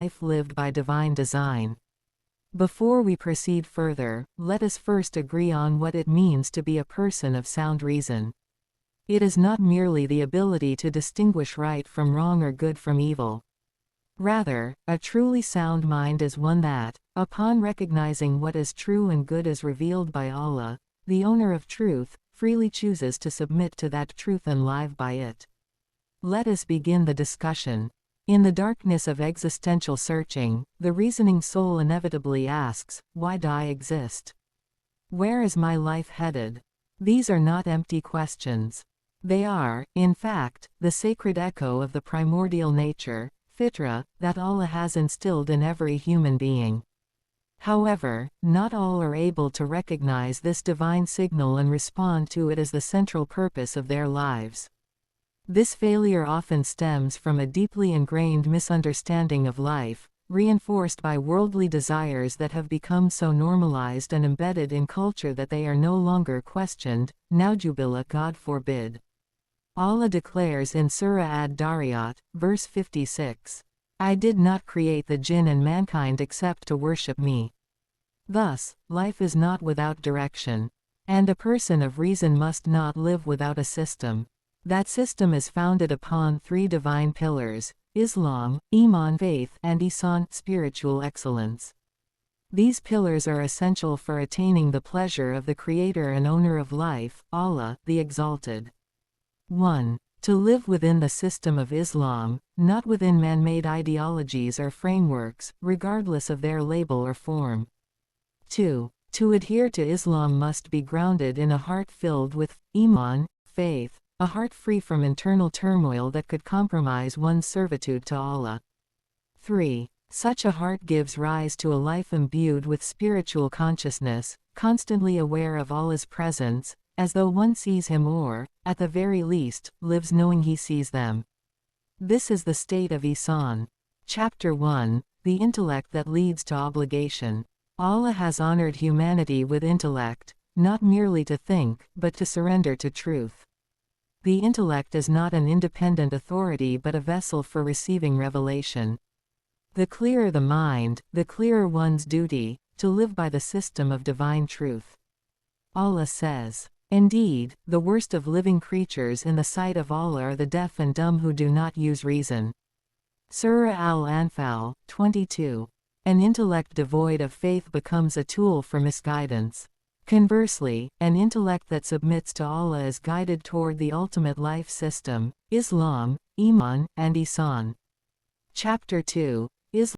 life lived by divine design. Before we proceed further, let us first agree on what it means to be a person of sound reason. It is not merely the ability to distinguish right from wrong or good from evil. Rather, a truly sound mind is one that, upon recognizing what is true and good as revealed by Allah, the owner of truth, freely chooses to submit to that truth and live by it. Let us begin the discussion. In the darkness of existential searching, the reasoning soul inevitably asks, why do I exist? Where is my life headed? These are not empty questions. They are, in fact, the sacred echo of the primordial nature, fitra, that Allah has instilled in every human being. However, not all are able to recognize this divine signal and respond to it as the central purpose of their lives. This failure often stems from a deeply ingrained misunderstanding of life, reinforced by worldly desires that have become so normalized and embedded in culture that they are no longer questioned. Naujubillah, God forbid. Allah declares in Surah Ad-Dariyat, verse 56, I did not create the jinn and mankind except to worship me. Thus, life is not without direction. And a person of reason must not live without a system. That system is founded upon three divine pillars: Islam, Iman, faith, and Ihsan, spiritual excellence. These pillars are essential for attaining the pleasure of the Creator and Owner of life, Allah, the Exalted. 1. To live within the system of Islam, not within man-made ideologies or frameworks, regardless of their label or form. 2. To adhere to Islam must be grounded in a heart filled with Iman, faith, a heart free from internal turmoil that could compromise one's servitude to Allah. 3. Such a heart gives rise to a life imbued with spiritual consciousness, constantly aware of Allah's presence, as though one sees Him or, at the very least, lives knowing He sees them. This is the state of Ihsan. Chapter 1, The Intellect that Leads to Obligation. Allah has honored humanity with intellect, not merely to think, but to surrender to truth. The intellect is not an independent authority but a vessel for receiving revelation. The clearer the mind, the clearer one's duty, to live by the system of divine truth. Allah says, indeed, the worst of living creatures in the sight of Allah are the deaf and dumb who do not use reason. Surah Al-Anfal, 22. An intellect devoid of faith becomes a tool for misguidance. Conversely, an intellect that submits to Allah is guided toward the ultimate life system, Islam, Iman, and Ihsan. Chapter 2,